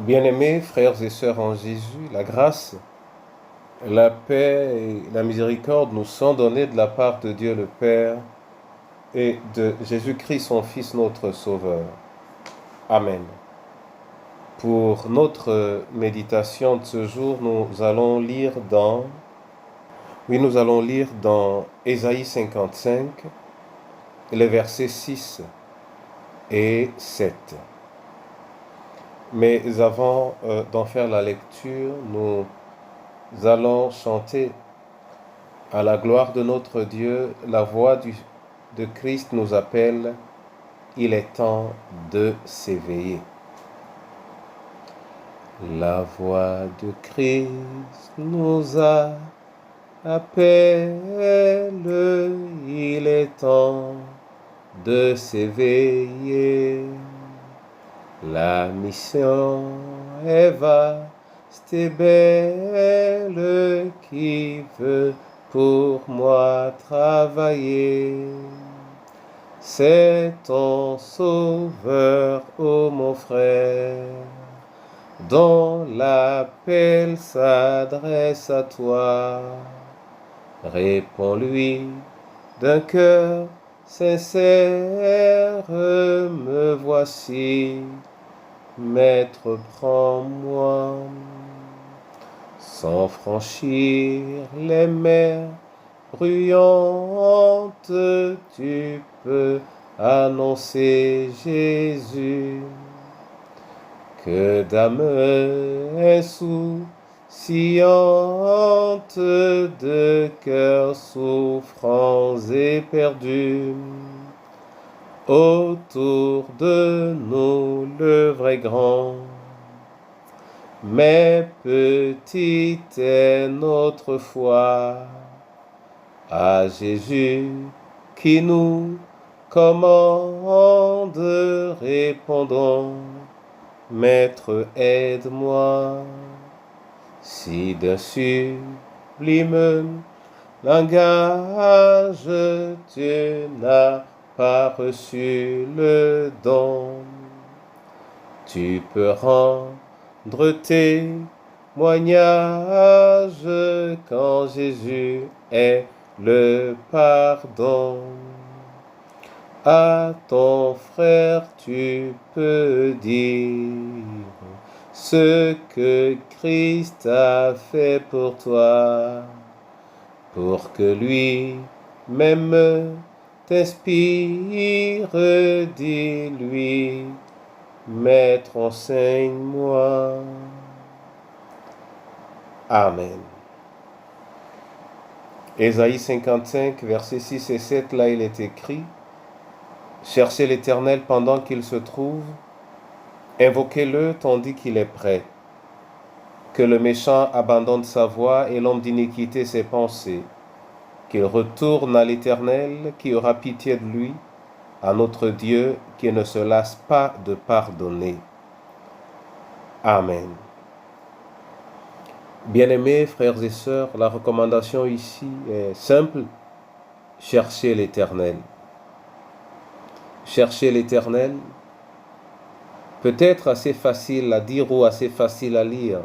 Bien-aimés frères et sœurs en Jésus, la grâce, la paix et la miséricorde nous sont données de la part de Dieu le Père et de Jésus-Christ son Fils notre Sauveur. Amen. Pour notre méditation de ce jour, nous allons lire dans Ésaïe 55, les versets 6 et 7. Mais avant d'en faire la lecture, nous allons chanter à la gloire de notre Dieu. La voix de Christ nous appelle. Il est temps de s'éveiller. La voix de Christ nous appelle. Il est temps de s'éveiller. La mission est vaste et belle, qui veut pour moi travailler. C'est ton Sauveur, ô mon frère, dont l'appel s'adresse à toi. Réponds-lui d'un cœur sincère, me voici. Maître, prends-moi. Sans franchir les mers bruyantes, tu peux annoncer Jésus. Que d'âmes insouciantes, de cœurs souffrants et perdus, autour de nous le vrai grand. Mais petite est notre foi, à Jésus qui nous commande, répondons, Maître, aide-moi. Si d'un sublime langage tu n'as pas reçu le don, tu peux rendre témoignage quand Jésus est le pardon. À ton frère tu peux dire ce que Christ a fait pour toi, pour que lui-même t'inspire. Dis-lui, Maître, enseigne-moi. Amen. Ésaïe 55, versets 6 et 7, là il est écrit: Cherchez l'Éternel pendant qu'il se trouve, invoquez-le tandis qu'il est prêt. Que le méchant abandonne sa voie et l'homme d'iniquité ses pensées, qu'il retourne à l'Éternel qui aura pitié de lui, à notre Dieu qui ne se lasse pas de pardonner. Amen. Bien-aimés frères et sœurs, la recommandation ici est simple: cherchez l'Éternel. Chercher l'Éternel, peut-être assez facile à dire ou assez facile à lire.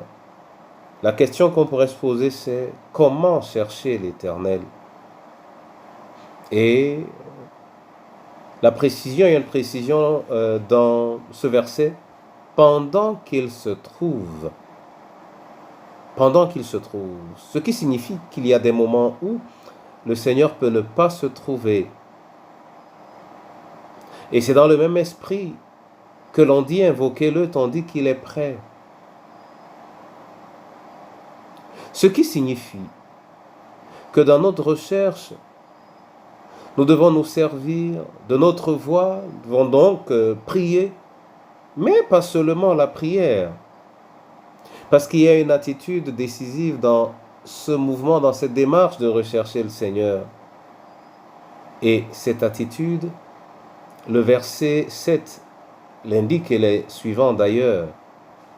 La question qu'on pourrait se poser, c'est comment chercher l'Éternel? Et il y a une précision dans ce verset: pendant qu'il se trouve. Pendant qu'il se trouve. Ce qui signifie qu'il y a des moments où le Seigneur peut ne pas se trouver. Et c'est dans le même esprit que l'on dit invoquez-le tandis qu'il est prêt. Ce qui signifie que dans notre recherche, nous devons nous servir de notre voix, nous devons donc prier, mais pas seulement la prière. Parce qu'il y a une attitude décisive dans ce mouvement, dans cette démarche de rechercher le Seigneur. Et cette attitude, le verset 7 l'indique, et les suivants d'ailleurs,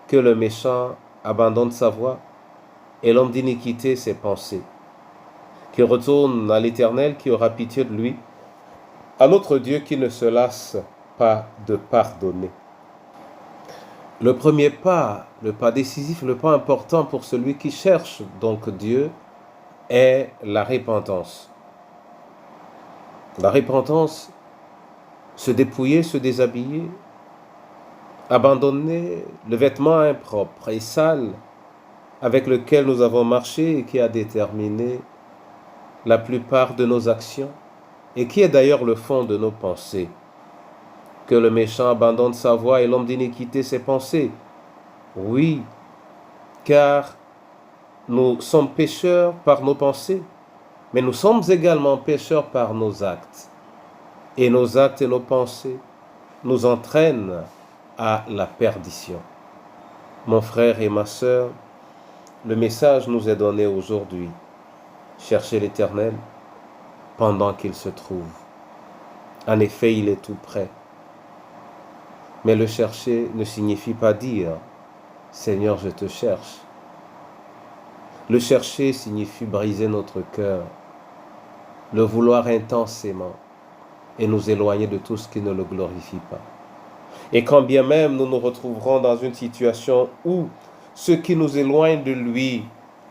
que le méchant abandonne sa voie et l'homme d'iniquité ses pensées, qu'il retourne à l'Éternel qui aura pitié de lui, à notre Dieu qui ne se lasse pas de pardonner. Le premier pas, le pas décisif, le pas important pour celui qui cherche donc Dieu est la repentance. La repentance, se dépouiller, se déshabiller, abandonner le vêtement impropre et sale avec lequel nous avons marché et qui a déterminé la plupart de nos actions et qui est d'ailleurs le fond de nos pensées. Que le méchant abandonne sa voie et l'homme d'iniquité ses pensées. Oui, car nous sommes pécheurs par nos pensées, mais nous sommes également pécheurs par nos actes. Et nos actes et nos pensées nous entraînent à la perdition. Mon frère et ma sœur, le message nous est donné aujourd'hui. Cherchez l'Éternel pendant qu'il se trouve. En effet, il est tout près. Mais le chercher ne signifie pas dire « Seigneur, je te cherche ». Le chercher signifie briser notre cœur, le vouloir intensément et nous éloigner de tout ce qui ne le glorifie pas. Et quand bien même nous nous retrouverons dans une situation où ce qui nous éloigne de lui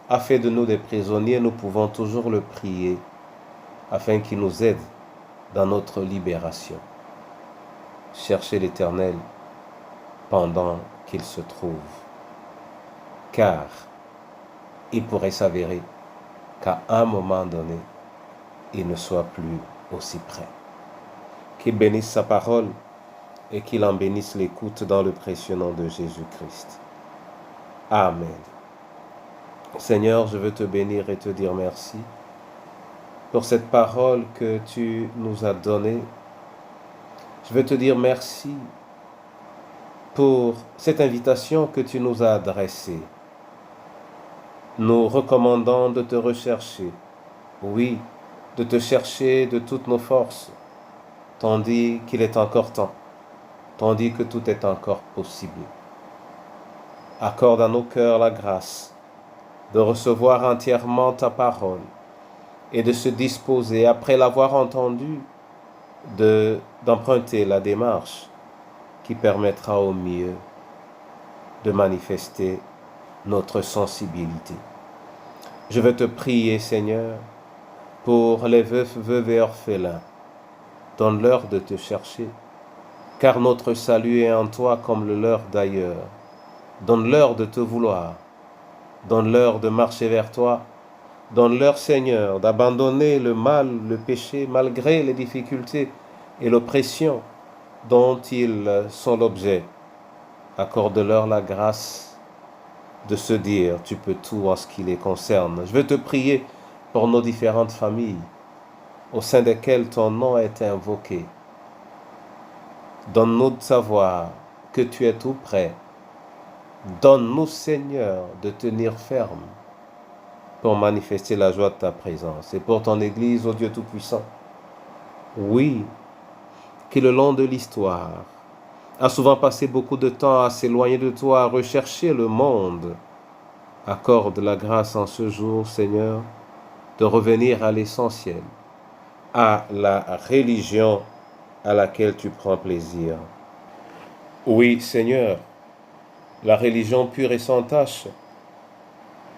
a fait de nous des prisonniers, nous pouvons toujours le prier afin qu'il nous aide dans notre libération. Cherchez l'Éternel pendant qu'il se trouve, car il pourrait s'avérer qu'à un moment donné, il ne soit plus aussi près. Qu'il bénisse sa parole et qu'il en bénisse l'écoute dans le précieux nom de Jésus-Christ. Amen. Seigneur, je veux te bénir et te dire merci pour cette parole que tu nous as donnée. Je veux te dire merci pour cette invitation que tu nous as adressée. Nous recommandons de te rechercher, oui, de te chercher de toutes nos forces, tandis qu'il est encore temps, tandis que tout est encore possible. Accorde à nos cœurs la grâce de recevoir entièrement ta parole et de se disposer, après l'avoir entendue, d'emprunter la démarche qui permettra au mieux de manifester notre sensibilité. Je veux te prier, Seigneur, pour les veufs, veuves et orphelins. Donne-leur de te chercher, car notre salut est en toi comme le leur d'ailleurs. Donne-leur de te vouloir. Donne-leur de marcher vers toi. Donne-leur, Seigneur, d'abandonner le mal, le péché, malgré les difficultés et l'oppression dont ils sont l'objet. Accorde-leur la grâce de se dire « Tu peux tout en ce qui les concerne ». Je veux te prier pour nos différentes familles, au sein desquelles ton nom est invoqué. Donne-nous de savoir que tu es tout près. Donne-nous, Seigneur, de tenir ferme pour manifester la joie de ta présence. Et pour ton Église, ô Dieu Tout-Puissant, oui, qui le long de l'histoire a souvent passé beaucoup de temps à s'éloigner de toi, à rechercher le monde, accorde la grâce en ce jour, Seigneur, de revenir à l'essentiel, à la religion à laquelle tu prends plaisir. Oui, Seigneur, la religion pure et sans tache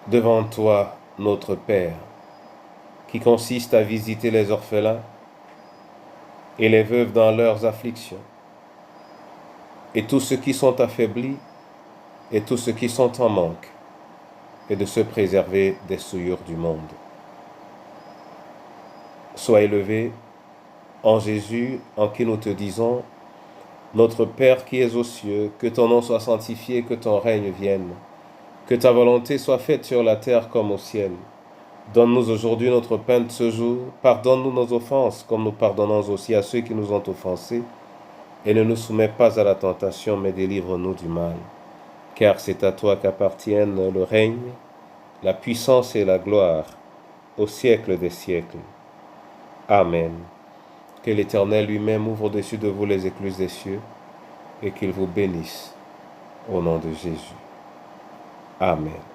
devant toi, notre Père, qui consiste à visiter les orphelins et les veuves dans leurs afflictions, et tous ceux qui sont affaiblis et tous ceux qui sont en manque, et de se préserver des souillures du monde. Sois élevé en Jésus, en qui nous te disons, notre Père qui es aux cieux, que ton nom soit sanctifié, que ton règne vienne, que ta volonté soit faite sur la terre comme au ciel. Donne-nous aujourd'hui notre pain de ce jour, pardonne-nous nos offenses, comme nous pardonnons aussi à ceux qui nous ont offensés, et ne nous soumets pas à la tentation, mais délivre-nous du mal. Car c'est à toi qu'appartiennent le règne, la puissance et la gloire, au siècle des siècles. Amen. Que l'Éternel lui-même ouvre au-dessus de vous les écluses des cieux, et qu'il vous bénisse, au nom de Jésus. Amen.